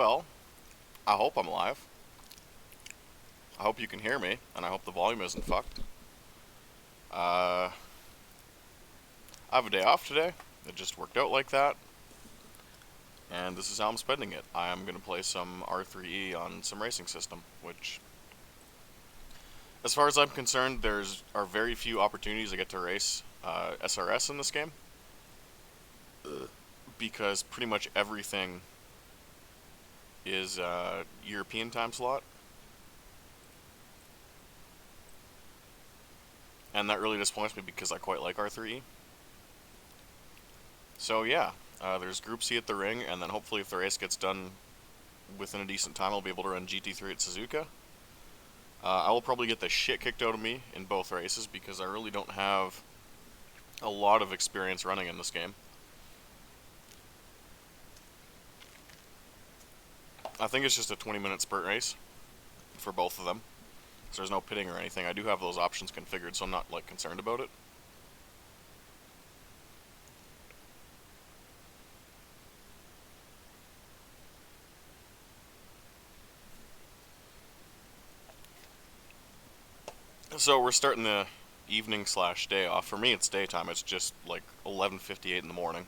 Well, I hope I'm live. I hope you can hear me, and I hope the volume isn't fucked. I have a day off today. It just worked out like that, and this is how I'm spending it. I am going to play some R3E on some racing system, which, as far as I'm concerned, are very few opportunities I get to race SRS in this game, because pretty much everything is European time slot. And that really disappoints me because I quite like R3E. So yeah, there's Group C at the ring, and then hopefully if the race gets done within a decent time, I'll be able to run GT3 at Suzuka. I will probably get the shit kicked out of me in both races because I really don't have a lot of experience running in this game. I think it's just a 20-minute sprint race for both of them. So there's no pitting or anything. I do have those options configured, so I'm not like concerned about it. So we're starting the evening slash day off. For me, it's daytime. It's just like 11:58 in the morning.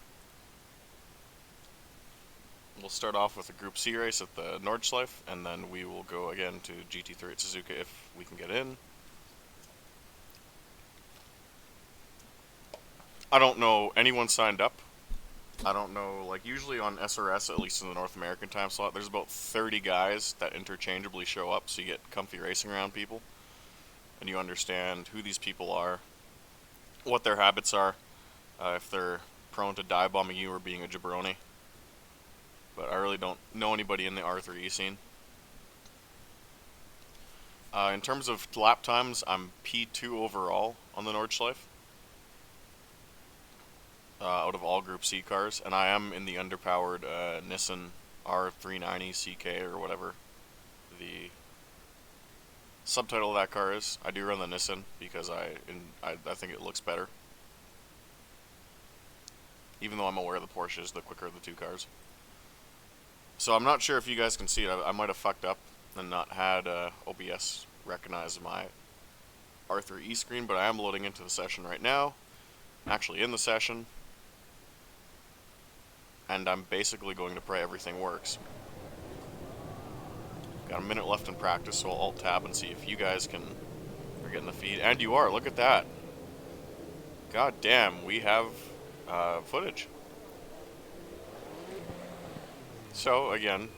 We'll start off with a Group C race at the Nordschleife, and then we will go again to GT3 at Suzuka if we can get in. I don't know anyone signed up. I don't know, like usually on SRS, at least in the North American time slot, there's about 30 guys that interchangeably show up, so you get comfy racing around people, and you understand who these people are, what their habits are, if they're prone to dive bombing you or being a jabroni. But I really don't know anybody in the R3E scene. In terms of lap times, I'm P2 overall on the Nordschleife. Out of all Group C cars, and I am in the underpowered Nissan R390 CK or whatever the subtitle of that car is. I do run the Nissan because I think it looks better, even though I'm aware the Porsche is the quicker of the two cars. So I'm not sure if you guys can see it. I might have fucked up and not had OBS recognize my R3E screen, but I am loading into the session right now. I'm actually in the session, and I'm basically going to pray everything works. Got a minute left in practice, so I'll alt-tab and see if you guys are getting the feed. And you are, look at that. God damn, we have footage. So, again,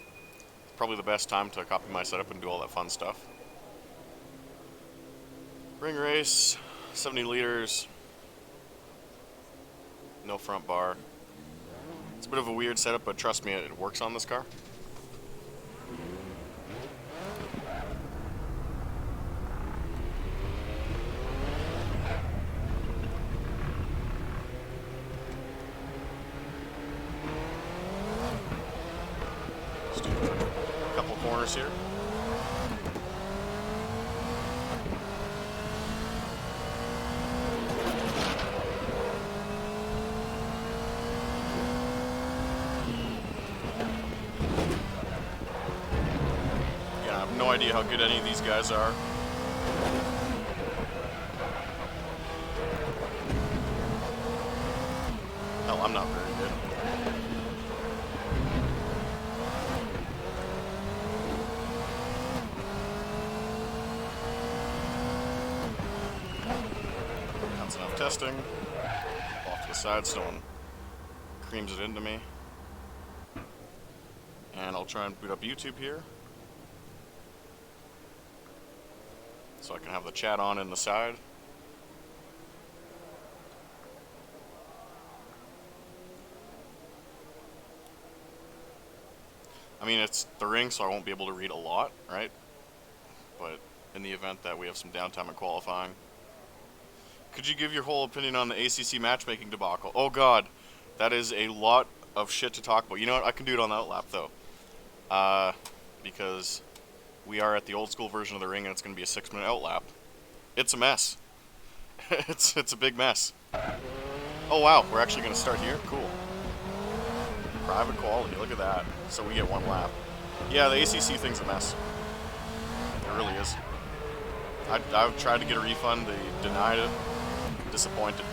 probably the best time to copy my setup and do all that fun stuff. Ring race, 70 liters, no front bar. It's a bit of a weird setup, but trust me, it works on this car. Let's do a couple corners here. No idea how good any of these guys are. Hell, I'm not very good. That's enough testing. Off to the side so no one creams it into me. And I'll try and boot up YouTube here, so I can have the chat on in the side. I mean, it's the ring, so I won't be able to read a lot, right? But in the event that we have some downtime in qualifying. Could you give your whole opinion on the ACC matchmaking debacle? Oh god, that is a lot of shit to talk about. You know what, I can do it on the outlap though. Because we are at the old school version of the ring and it's going to be a 6-minute outlap. It's a mess. it's a big mess. Oh wow, we're actually going to start here? Cool. Private quality, look at that. So we get one lap. Yeah, the ACC thing's a mess. It really is. I've tried to get a refund, they denied it. Disappointed.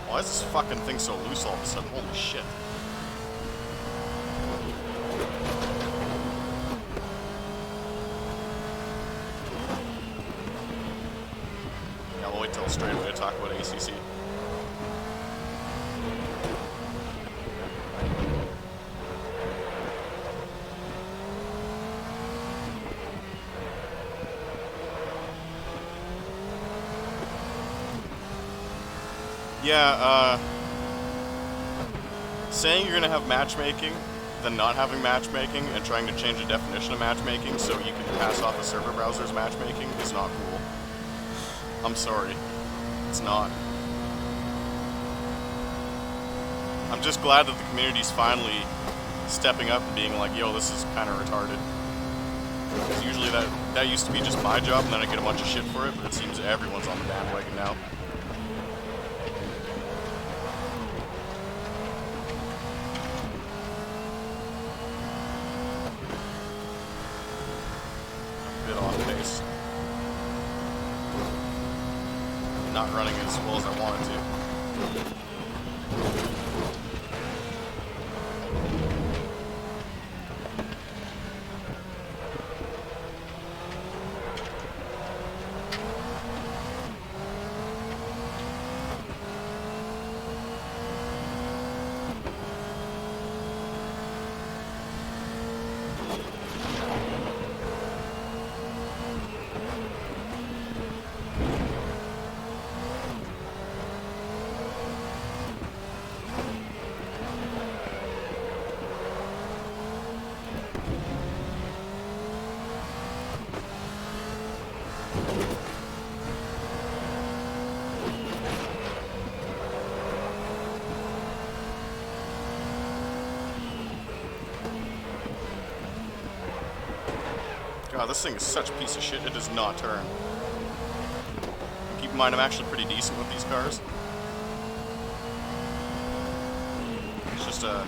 Why is this fucking thing so loose all of a sudden? Holy shit. Yeah, we'll wait till straightaway to talk about ACC. Yeah, saying you're gonna have matchmaking, then not having matchmaking, and trying to change the definition of matchmaking so you can pass off the server browser's matchmaking is not cool. I'm sorry. It's not. I'm just glad that the community's finally stepping up and being like, yo, this is kind of retarded. Because usually that used to be just my job, and then I get a bunch of shit for it, but it seems everyone's on the bandwagon now. Not running as well as I wanted to. God, this thing is such a piece of shit, it does not turn. Keep in mind, I'm actually pretty decent with these cars. It's just a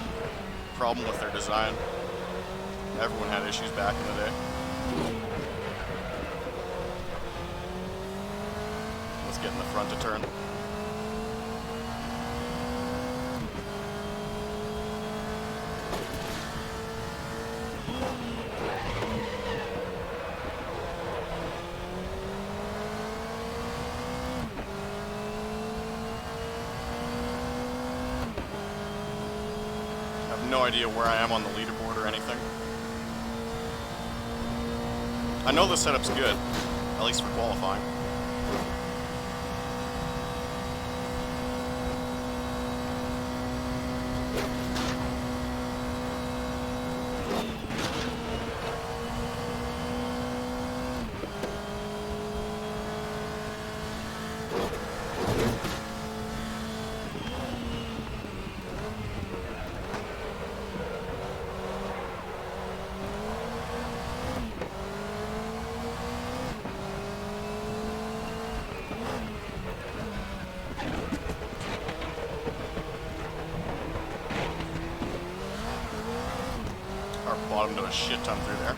problem with their design. Everyone had issues back in the day. Let's get in the front to turn. No idea where I am on the leaderboard or anything. I know the setup's good, at least for qualifying. Bottomed to a shit ton through there.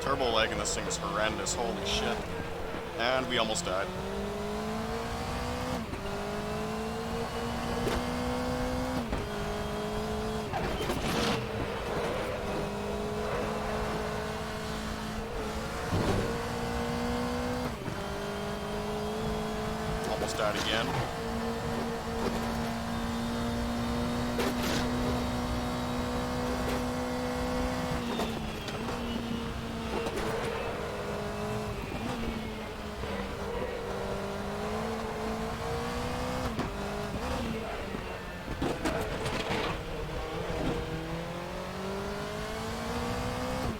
Turbo lag in this thing is horrendous, holy shit. And we almost died. Almost died again.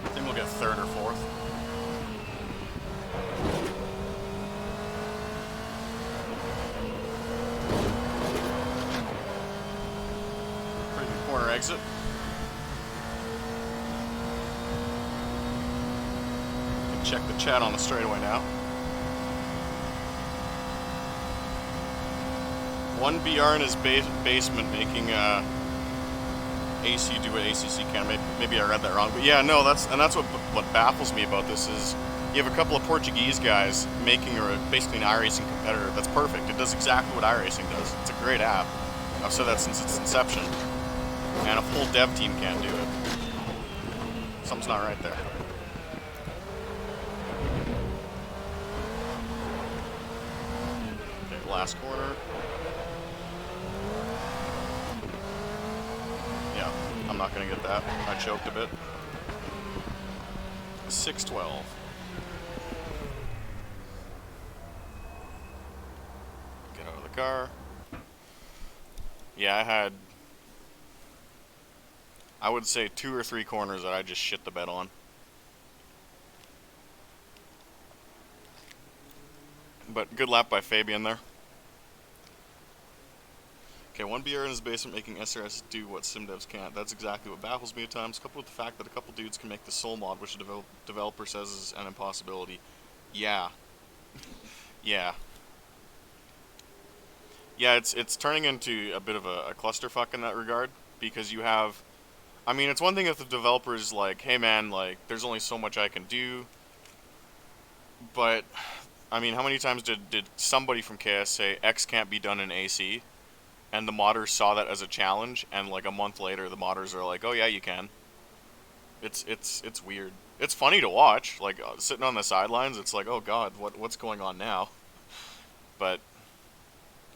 I think we'll get third or fourth. Pretty good corner exit. Can check the chat on the straightaway now. One BR in his basement making AC do what ACC can. Maybe I read that wrong, but yeah, no, that's what baffles me about this is you have a couple of Portuguese guys making basically an iRacing competitor. That's perfect. It does exactly what iRacing does. It's a great app. I've said that since its inception, and a full dev team can't do it. Something's not right there. Okay, last corner. Yeah, I'm not gonna get that. I choked a bit. 612. Get out of the car. Yeah, I would say 2 or 3 corners that I just shit the bed on. But good lap by Fabian there. Okay, one BR in his basement making SRS do what sim devs can't. That's exactly what baffles me at times, coupled with the fact that a couple dudes can make the soul mod, which a developer says is an impossibility. Yeah. Yeah. Yeah, it's turning into a bit of a clusterfuck in that regard, because you have... I mean, it's one thing if the developer's like, hey man, like, there's only so much I can do, but, I mean, how many times did somebody from KS say X can't be done in AC? And the modders saw that as a challenge, and like a month later, the modders are like, "Oh yeah, you can." It's weird. It's funny to watch, like sitting on the sidelines. It's like, "Oh God, what's going on now?" But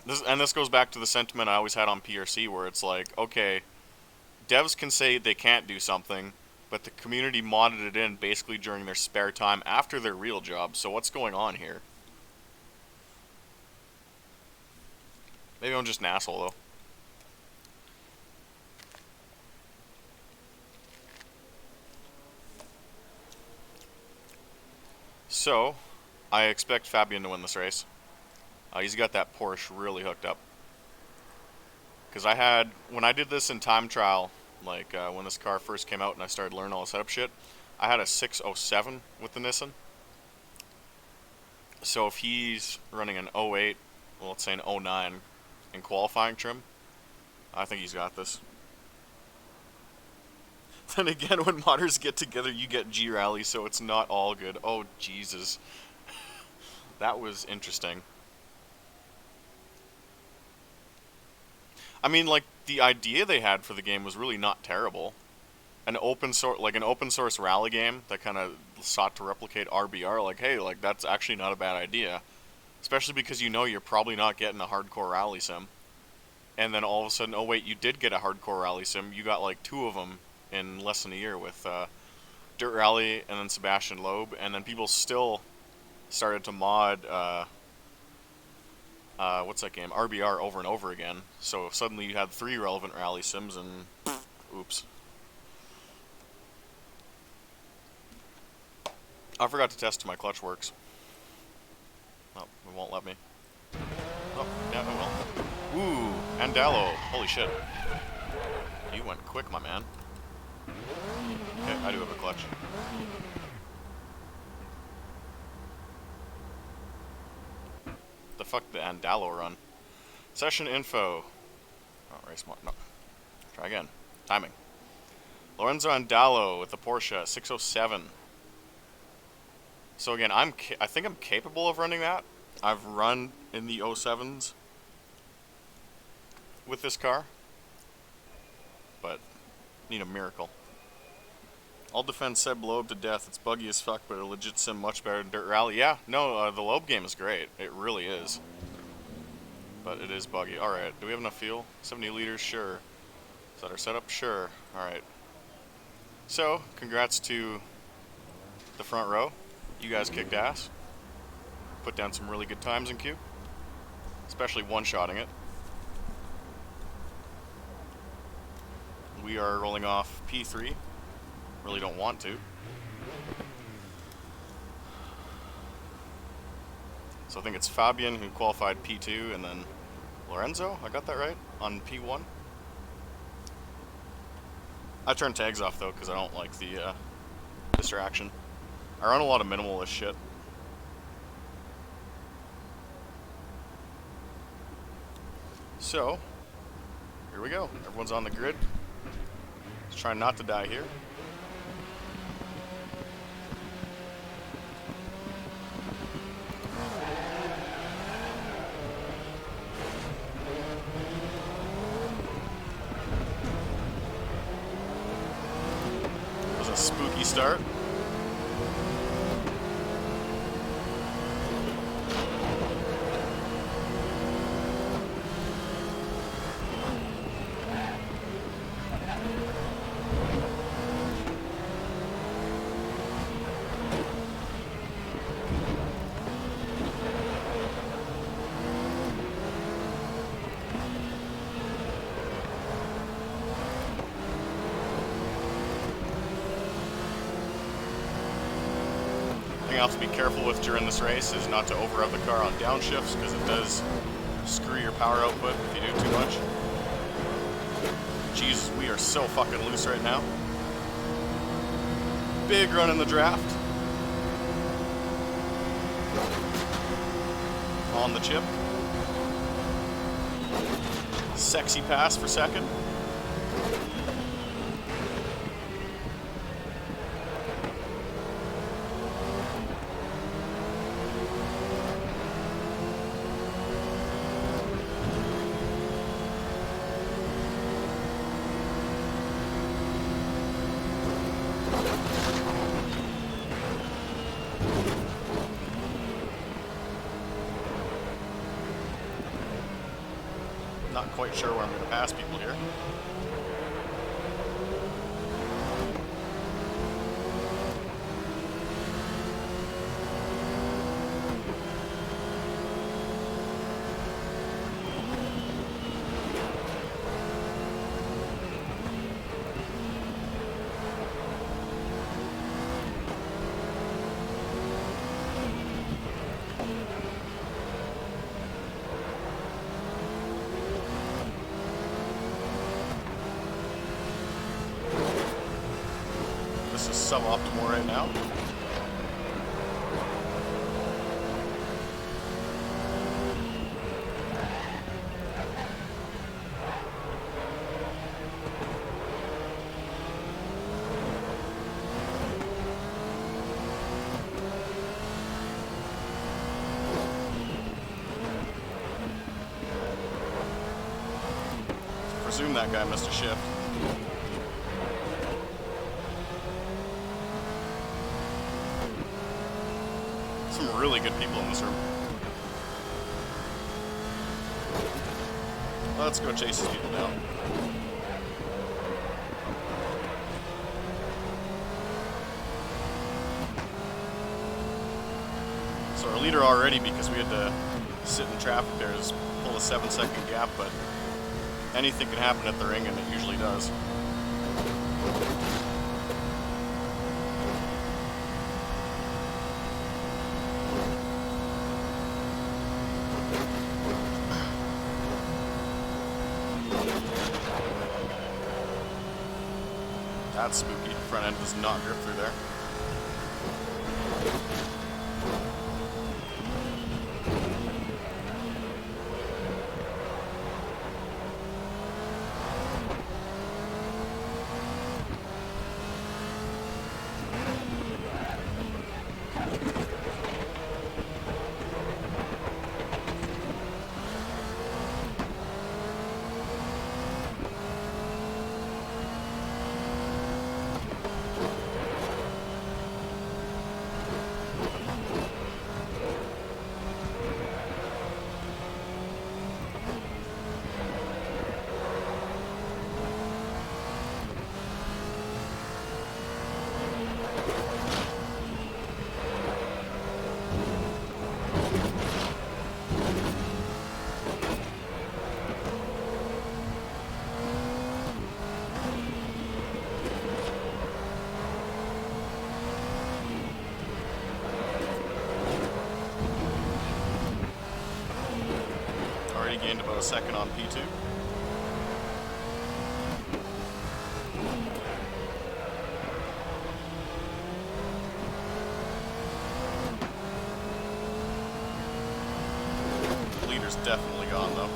this goes back to the sentiment I always had on PRC, where it's like, okay, devs can say they can't do something, but the community modded it in basically during their spare time after their real job. So what's going on here? Maybe I'm just an asshole, though. So, I expect Fabian to win this race. He's got that Porsche really hooked up. Because when I did this in time trial, like when this car first came out and I started learning all the setup shit, I had a 607 with the Nissan. So if he's running an 08, well, let's say an 09 in qualifying trim, I think he's got this. Then again, when modders get together, you get G-Rally, so it's not all good. Oh, Jesus. That was interesting. I mean, like, the idea they had for the game was really not terrible. An open source rally game that kind of sought to replicate RBR, like, hey, like, that's actually not a bad idea. Especially because you know you're probably not getting a hardcore rally sim. And then all of a sudden, oh wait, you did get a hardcore rally sim. You got like 2 of them in less than a year with Dirt Rally and then Sebastian Loeb. And then people still started to mod, what's that game? RBR over and over again. So suddenly you had 3 relevant rally sims and oops. I forgot to test if my clutch works. Oh, it won't let me. Oh, yeah, it will. Ooh, Andallo. Holy shit. You went quick, my man. Okay, I do have a clutch. The fuck the Andallo run? Session info. Oh, race more. No. Try again. Timing. Lorenzo Andallo with the Porsche 607. So again, I think I'm capable of running that. I've run in the 07s with this car, but need a miracle. I'll defend Seb Loeb to death. It's buggy as fuck, but a legit sim much better than Dirt Rally. Yeah, no, the Loeb game is great. It really is. but it is buggy. Alright, do we have enough fuel? 70 liters? Sure. Is that our setup? Sure. Alright. So, congrats to the front row. You guys kicked ass. Put down some really good times in queue. Especially one-shotting it. We are rolling off P3. Really don't want to. So I think it's Fabian who qualified P2, and then Lorenzo, I got that right, on P1. I turned tags off though, because I don't like the distraction. I run a lot of minimalist shit. So, here we go. Everyone's on the grid. Let's try not to die here. It was a spooky start. Thing I have to be careful with during this race is not to over-rev the car on downshifts, because it does screw your power output if you do too much. Jesus, we are so fucking loose right now. Big run in the draft. On the chip. Sexy pass for second. Not quite sure where I'm going to pass people here. This is suboptimal right now. Presume that guy missed a shift. Some really good people in this room. Let's go chase these people down. So our leader already, because we had to sit in traffic there, is pull a 7-second gap, but anything can happen at the ring, and it usually does. That's spooky. Front end does not grip through there. a second on P2. Leader's definitely gone though.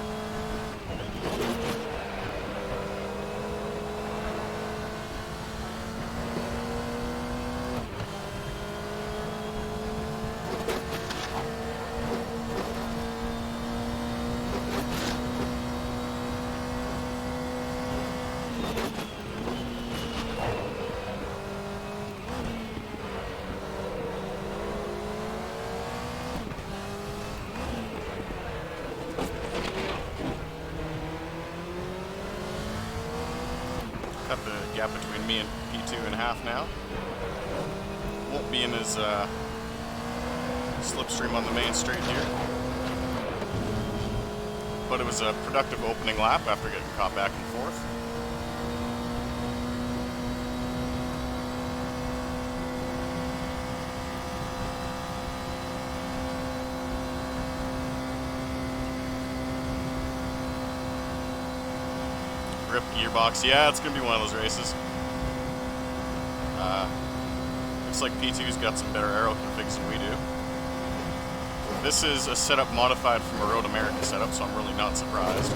Cut the gap between me and P2 in half now. Won't be in his slipstream on the main straight here. But it was a productive opening lap after getting caught back and forth. Grip gearbox, yeah, it's gonna be one of those races. Looks like P2's got some better aero configs than we do. This is a setup modified from a Road America setup, so I'm really not surprised.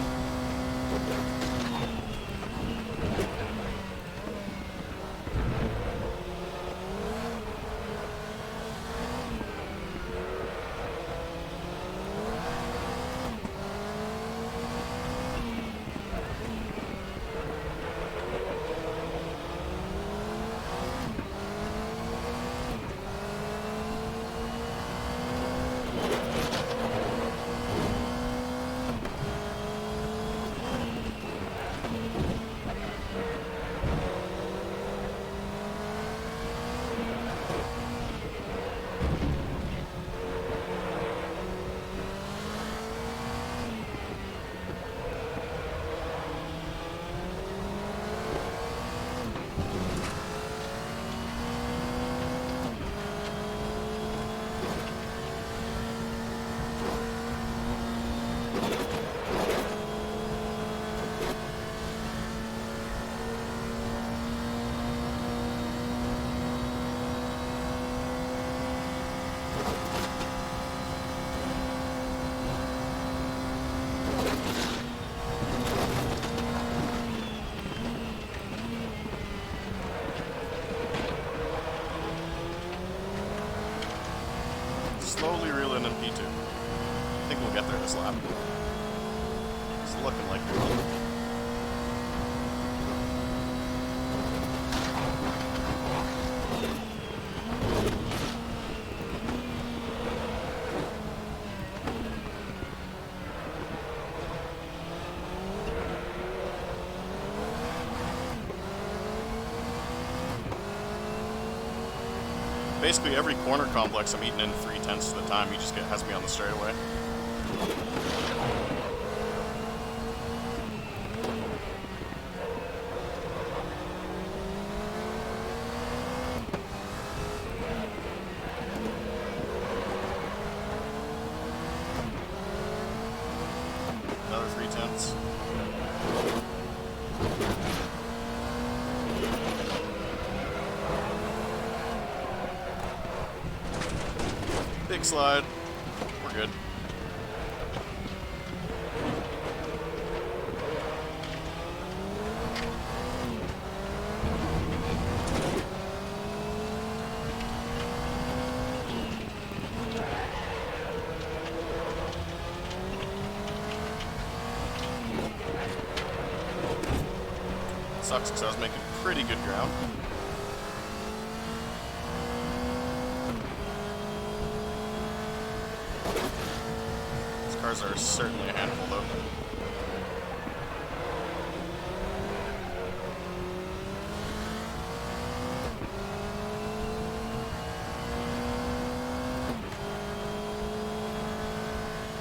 Slowly reeling in P2. I think we'll get there this lap. It's looking like we will. Basically every corner complex I'm eating in 3/10 of the time. He just has me on the straightaway. Another 3/10. Big slide. We're good. Sucks because I was making pretty good ground. Cars are certainly a handful though.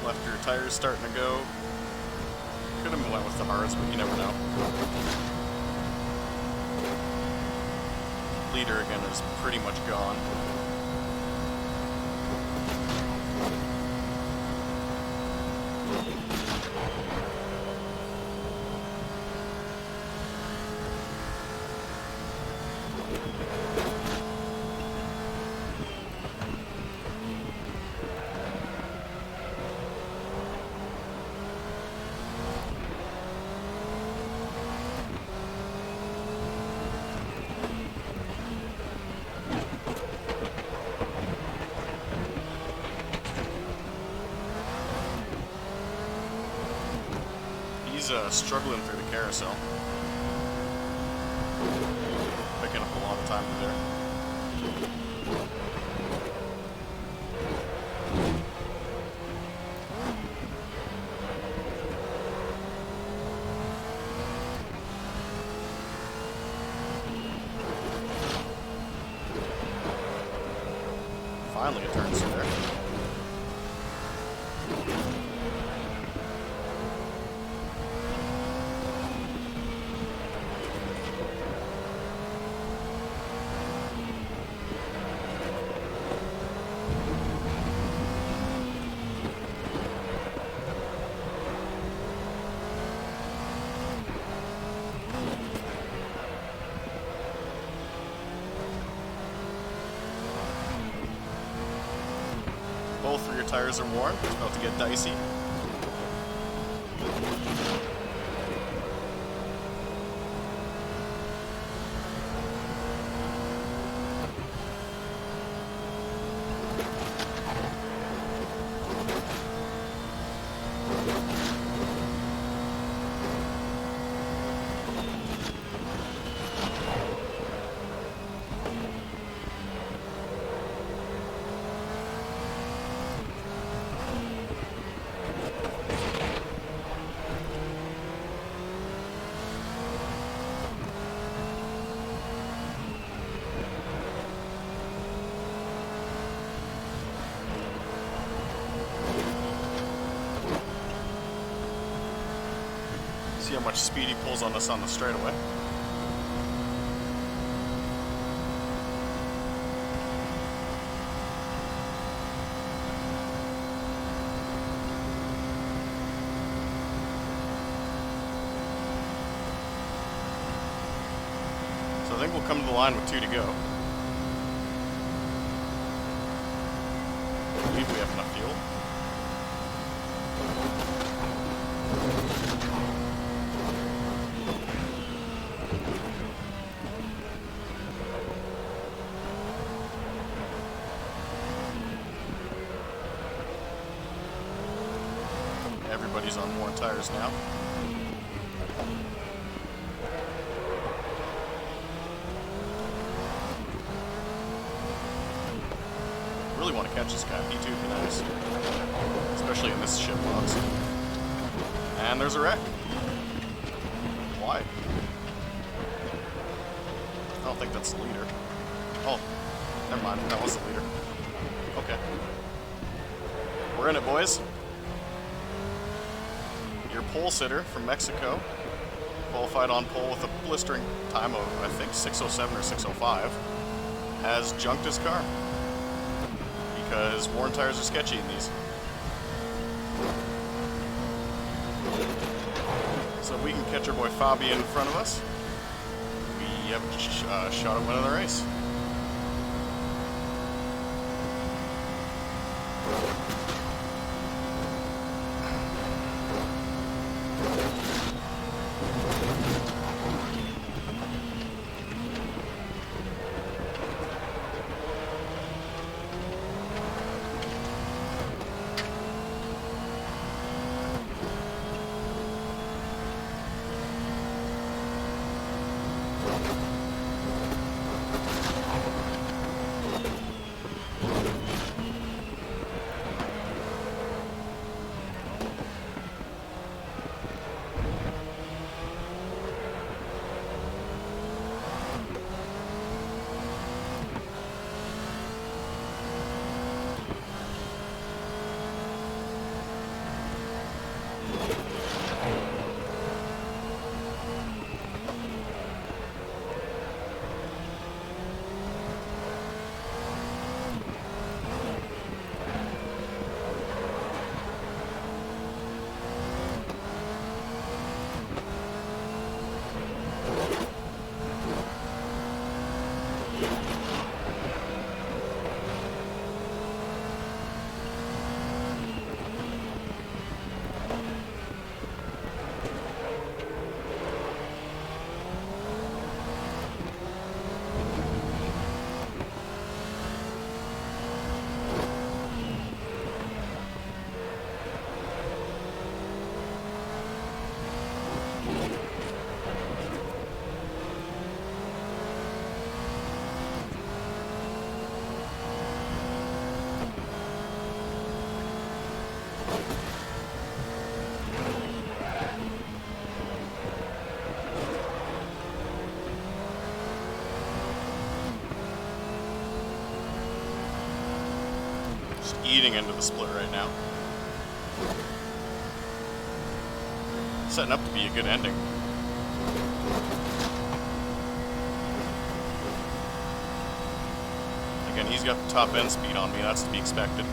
Left rear tires starting to go. Could have went with the hards, but you never know. Leader again is pretty much gone. He's struggling through the carousel. Picking up a lot of time there. Finally, it turns through there. Both rear tires are worn. It's about to get dicey. See how much speed he pulls on us on the straightaway. So I think we'll come to the line with 2 to go. I believe we have enough fuel. Everybody's on worn tires now. Really want to catch this guy. P2 would be nice. Especially in this ship box. And there's a wreck. Why? I don't think that's the leader. Oh, never mind. That was the leader. Okay. We're in it, boys. Your pole sitter from Mexico qualified on pole with a blistering time of, I think, 6:07 or 6:05, has junked his car because worn tires are sketchy in these. So if we can catch our boy Fabi in front of us, we have a shot at winning the race. just eating into the split right now. Setting up to be a good ending. Again, he's got the top end speed on me, that's to be expected.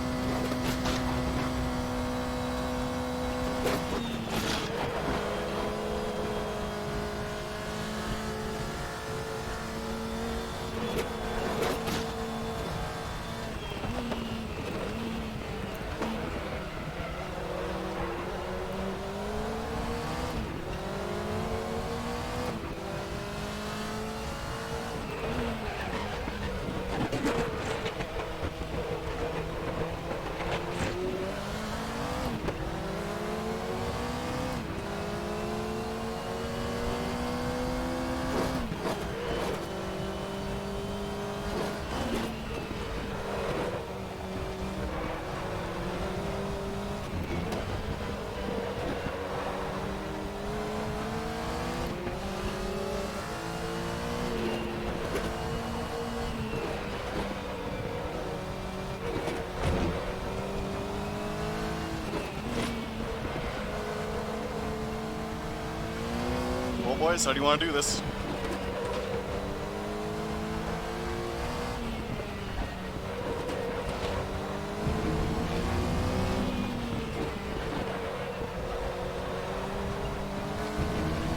Well, boys, how do you want to do this?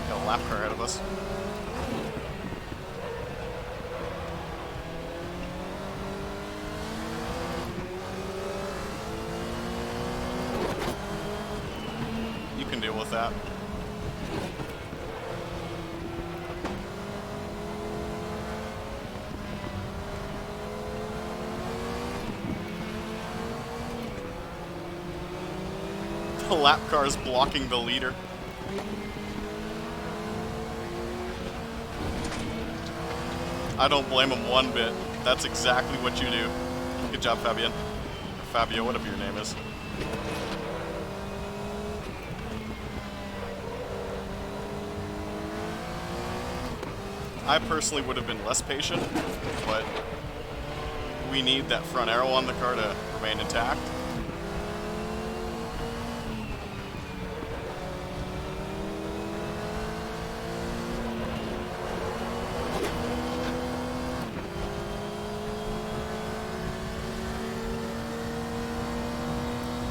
Got a lap car ahead of us. You can deal with that. The lap car is blocking the leader. I don't blame him one bit. That's exactly what you do. Good job, Fabian. Or Fabio, whatever your name is. I personally would have been less patient, but we need that front arrow on the car to remain intact.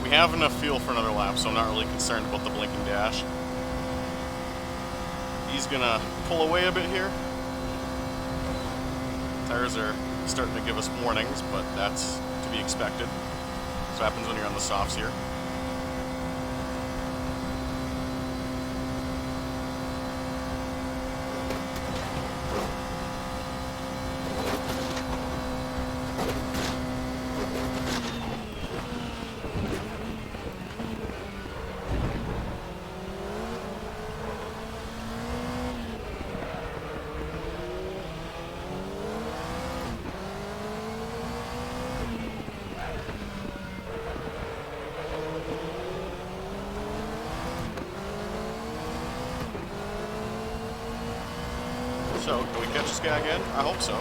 We have enough fuel for another lap, so I'm not really concerned about the blinking dash. He's gonna pull away a bit here. Tires are starting to give us warnings, but that's to be expected. That's what happens when you're on the softs here. So, can we catch this guy again? I hope so.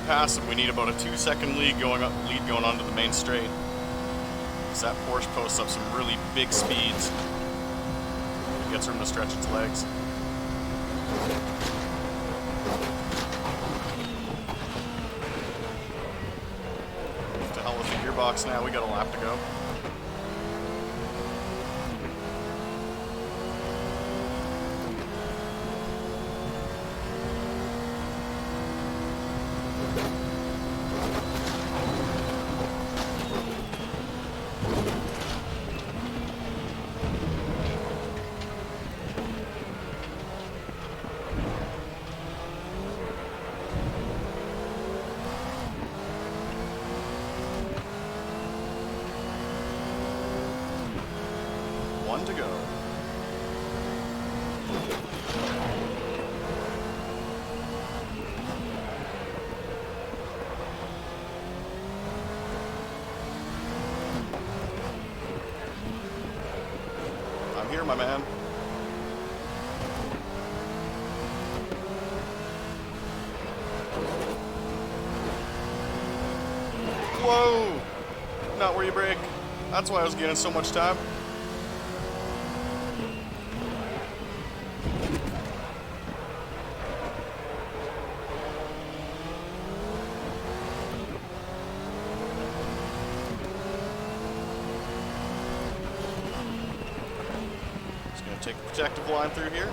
Pass him, we need about a 2-second lead going onto the main straight. Because that Porsche posts up some really big speeds. It gets room to stretch its legs. To hell with the gearbox now, we got a lap to go. my man. Whoa! Not where you brake. That's why I was getting so much time. Just gonna take the protective line through here.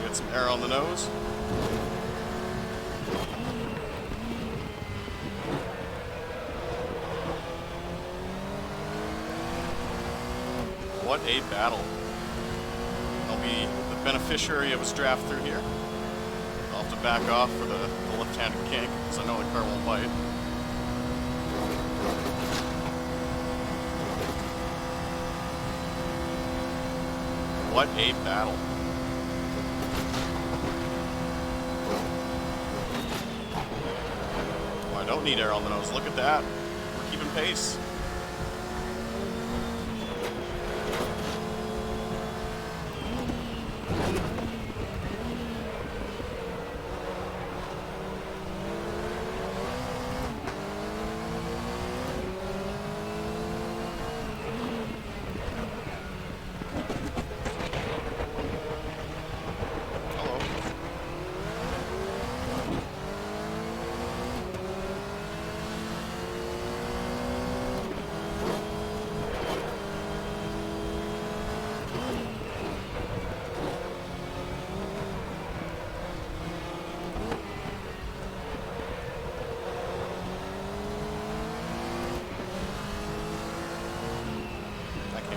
Get some air on the nose. What a battle. I'll be the beneficiary of his draft through here. I'll have to back off for the left-handed kink, because I know the car won't bite. What a battle. I don't need air on the nose. Look at that. We're keeping pace.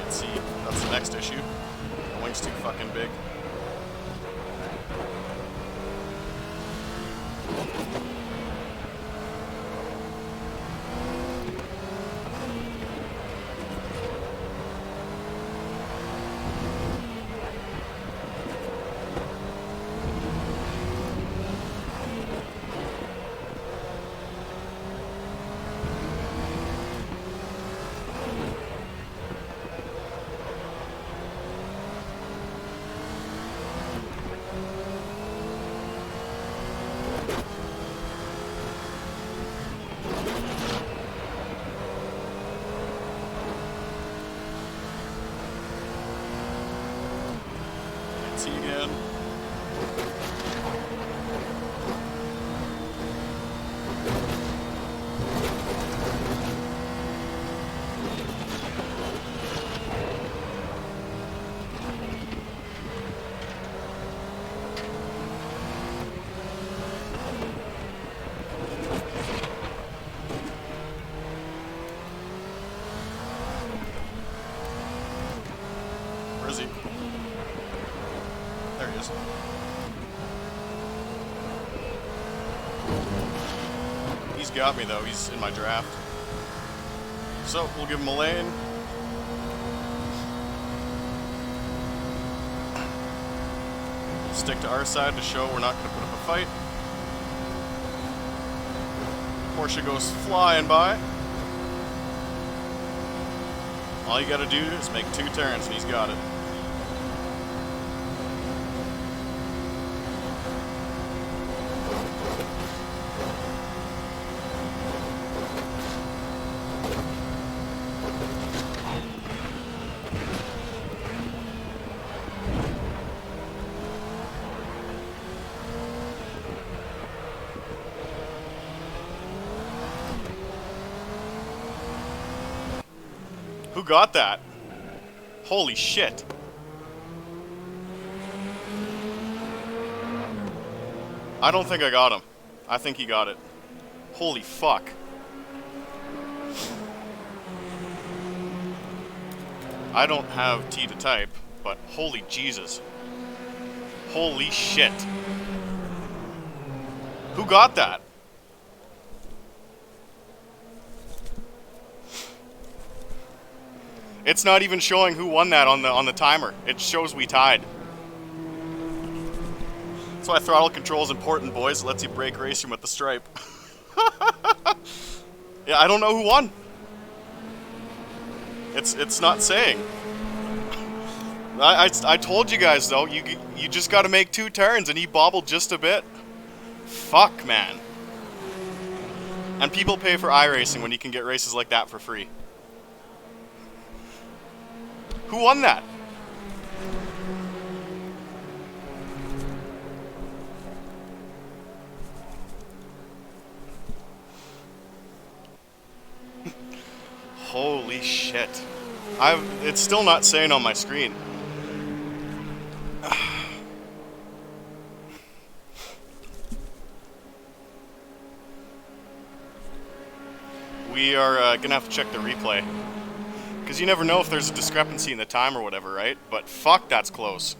See, that's the next issue. The wing's too fucking big. See you again. Where is he? There he is. He's got me though, he's in my draft. So, we'll give him a lane. We'll stick to our side to show we're not going to put up a fight. Porsche goes flying by. All you gotta do is make 2 turns and he's got it. Who got that? Holy shit. I don't think I got him. I think he got it. Holy fuck. I don't have T to type, but holy Jesus. Holy shit. Who got that? It's not even showing who won that on the timer. It shows we tied. That's why throttle control is important, boys. It lets you brake racing with the stripe. Yeah, I don't know who won. It's not saying. I told you guys though, you just got to make 2 turns, and he bobbled just a bit. Fuck, man. And people pay for iRacing when you can get races like that for free. Who won that? Holy shit. It's still not saying on my screen. We are gonna have to check the replay. Because you never know if there's a discrepancy in the time or whatever, right? But fuck, that's close.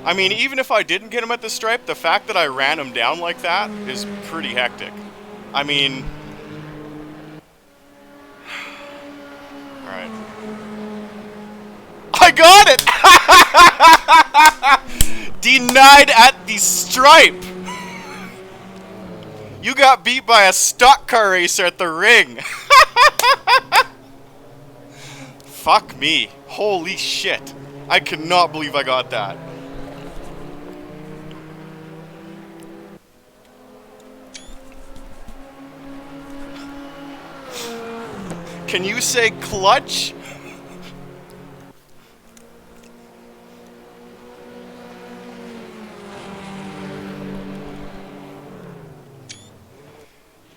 I mean, even if I didn't get him at the stripe, the fact that I ran him down like that is pretty hectic. I mean... Alright. I got it! Denied at the stripe! You got beat by a stock car racer at the ring! Fuck me. Holy shit. I cannot believe I got that. Can you say clutch?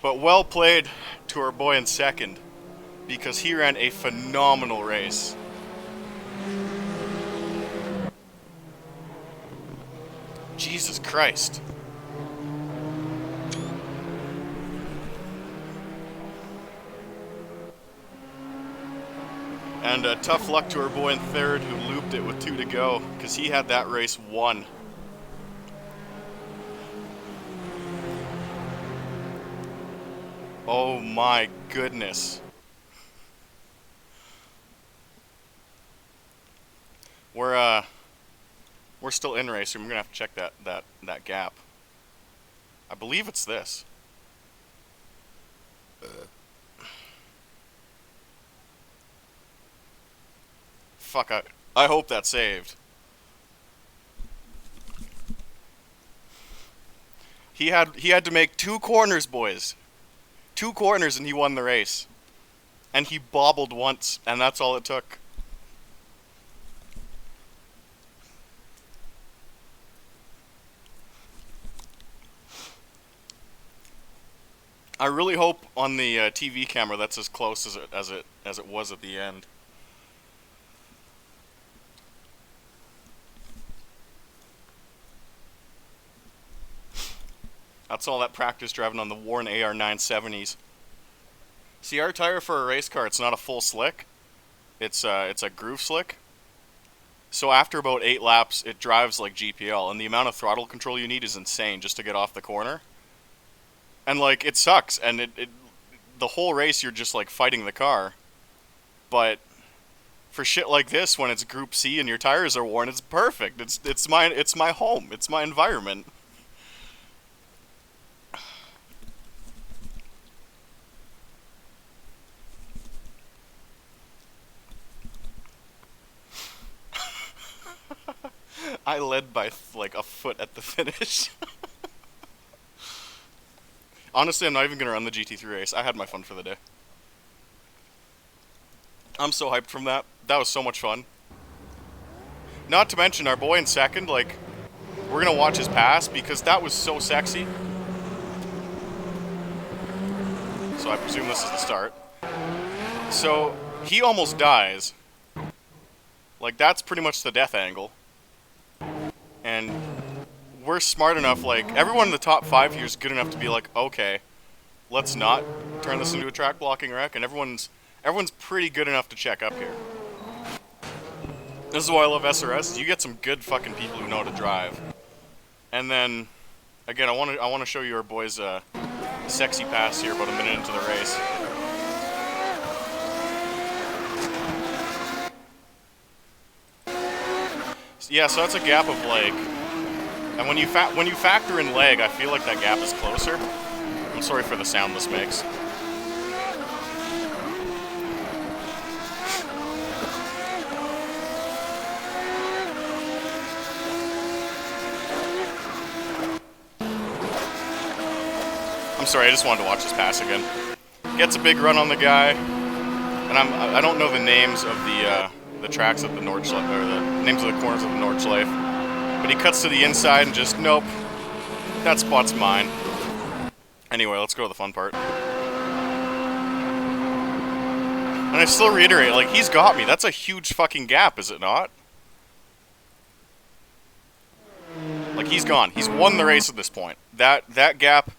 But well played to our boy in second, because he ran a phenomenal race. Jesus Christ. And tough luck to our boy in third who looped it with 2 to go, because he had that race won. Oh my goodness. We're still in race, so we're gonna have to check that gap. I believe it's this. Fuck, I hope that's saved. He had to make 2 corners, boys. 2 corners and he won the race. And he bobbled once, and that's all it took. I really hope on the TV camera that's as close as it was at the end. That's all that practice driving on the worn AR 970s. See, our tire for a race car, it's not a full slick. It's a groove slick. So after about 8 laps, it drives like GPL, and the amount of throttle control you need is insane just to get off the corner. And like, it sucks, and the whole race you're just like fighting the car. But for shit like this, when it's Group C and your tires are worn, it's perfect. It's my home. It's my environment. I led by like a foot at the finish. Honestly, I'm not even gonna run the GT3 race. I had my fun for the day. I'm so hyped from that. That was so much fun. Not to mention our boy in second, like, we're gonna watch his pass because that was so sexy. So I presume this is the start. So he almost dies. Like, that's pretty much the death angle. And we're smart enough, like, everyone in the top 5 here is good enough to be like, okay, let's not turn this into a track blocking wreck, and everyone's pretty good enough to check up here. This is why I love SRS, is you get some good fucking people who know how to drive. And then again, I want to show you our boys sexy pass here about a minute into the race. Yeah, so that's a gap of like, and when you factor in leg, I feel like that gap is closer. I'm sorry for the sound this makes. I'm sorry, I just wanted to watch this pass again. Gets a big run on the guy, and I don't know the names of the tracks at the Nordschleife, or the names of the corners of the Nordschleife, but he cuts to the inside and just, nope, that spot's mine. Anyway, let's go to the fun part. And I still reiterate, like, he's got me. That's a huge fucking gap, is it not? Like, he's gone. He's won the race at this point. That gap,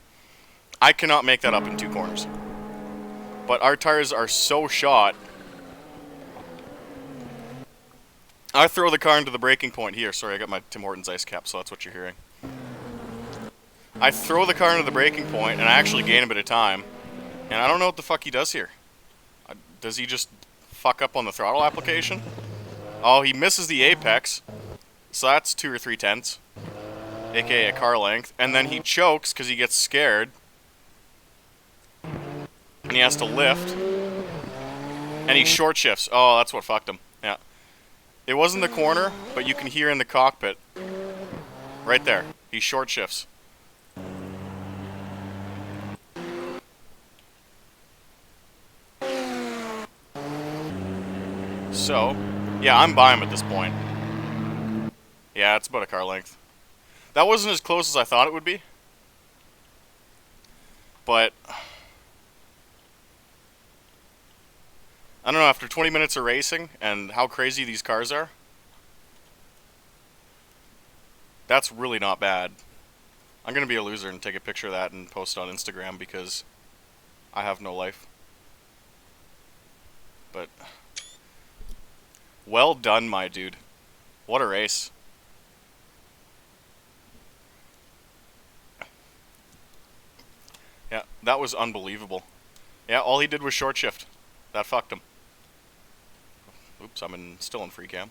I cannot make that up in 2 corners. But our tires are so shot. I throw the car into the braking point here. Sorry, I got my Tim Hortons ice cap, so that's what you're hearing. I throw the car into the braking point, and I actually gain a bit of time. And I don't know what the fuck he does here. Does he just fuck up on the throttle application? Oh, he misses the apex. So that's 2 or 3 tenths. AKA a car length. And then he chokes because he gets scared. And he has to lift. And he short shifts. Oh, that's what fucked him. Yeah. It wasn't the corner, but you can hear in the cockpit. Right there. He short shifts. So, yeah, I'm by him at this point. Yeah, it's about a car length. That wasn't as close as I thought it would be. But I don't know, after 20 minutes of racing and how crazy these cars are, that's really not bad. I'm going to be a loser and take a picture of that and post it on Instagram because I have no life. But well done, my dude. What a race. Yeah, that was unbelievable. Yeah, all he did was short shift. That fucked him. Oops, I'm still in free cam.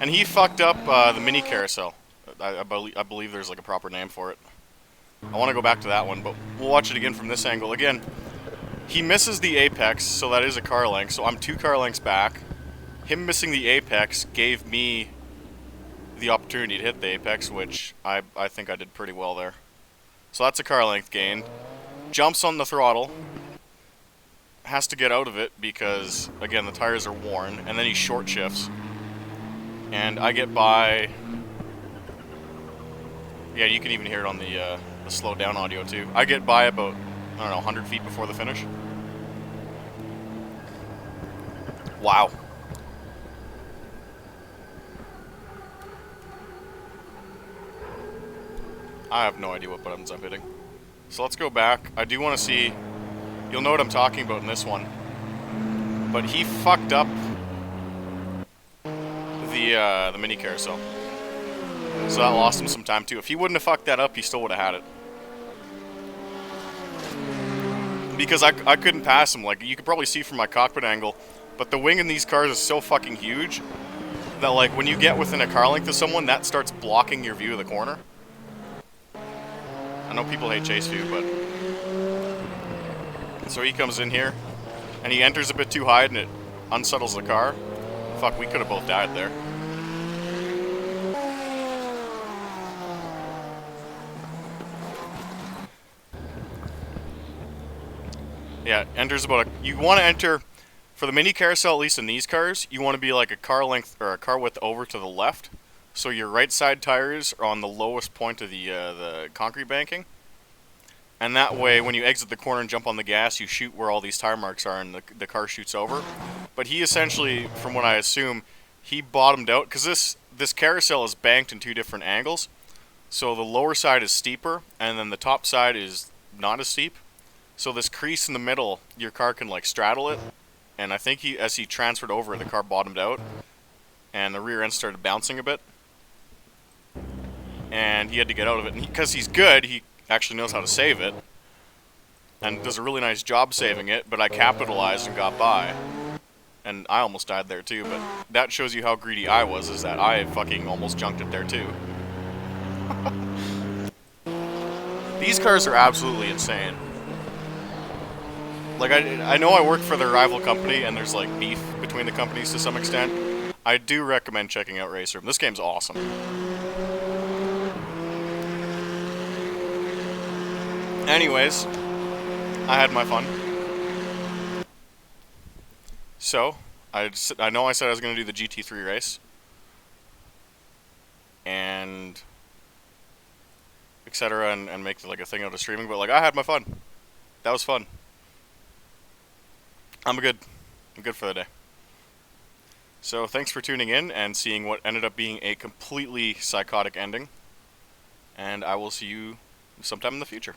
And he fucked up the mini carousel. I believe there's like a proper name for it. I want to go back to that one, but we'll watch it again from this angle. Again, he misses the apex, so that is a car length, so I'm 2 car lengths back. Him missing the apex gave me the opportunity to hit the apex, which I think I did pretty well there. So that's a car length gain. Jumps on the throttle. Has to get out of it because, again, the tires are worn, and then he short shifts. And I get by... Yeah, you can even hear it on the slowed down audio too. I get by about, I don't know, 100 feet before the finish. Wow. I have no idea what buttons I'm hitting. So let's go back. I do want to see, you'll know what I'm talking about in this one. But he fucked up the mini carousel. So that lost him some time too. If he wouldn't have fucked that up, he still would have had it. Because I couldn't pass him. Like, you could probably see from my cockpit angle, but the wing in these cars is so fucking huge that, like, when you get within a car length of someone, that starts blocking your view of the corner. I know people hate chase view, but... So he comes in here, and he enters a bit too high, and it unsettles the car. Fuck, we could have both died there. Yeah, enters about a... You want to enter... For the mini carousel, at least in these cars, you want to be like a car length, or a car width over to the left. So your right side tires are on the lowest point of the concrete banking. And that way, when you exit the corner and jump on the gas, you shoot where all these tire marks are and the car shoots over. But he essentially, from what I assume, he bottomed out, because this carousel is banked in 2 different angles. So the lower side is steeper, and then the top side is not as steep. So this crease in the middle, your car can like straddle it. and I think as he transferred over, the car bottomed out, and the rear end started bouncing a bit, and he had to get out of it. And because he's good, he actually knows how to save it, and does a really nice job saving it, but I capitalized and got by. And I almost died there too, but that shows you how greedy I was, is that I fucking almost junked it there too. These cars are absolutely insane. Like, I know I work for their rival company, and there's, like, beef between the companies to some extent. I do recommend checking out Race Room. This game's awesome. Anyways, I had my fun. So, I know I said I was going to do the GT3 race. And etc. and make, like, a thing out of streaming, but, like, I had my fun. That was fun. I'm good for the day. So thanks for tuning in and seeing what ended up being a completely psychotic ending. And I will see you sometime in the future.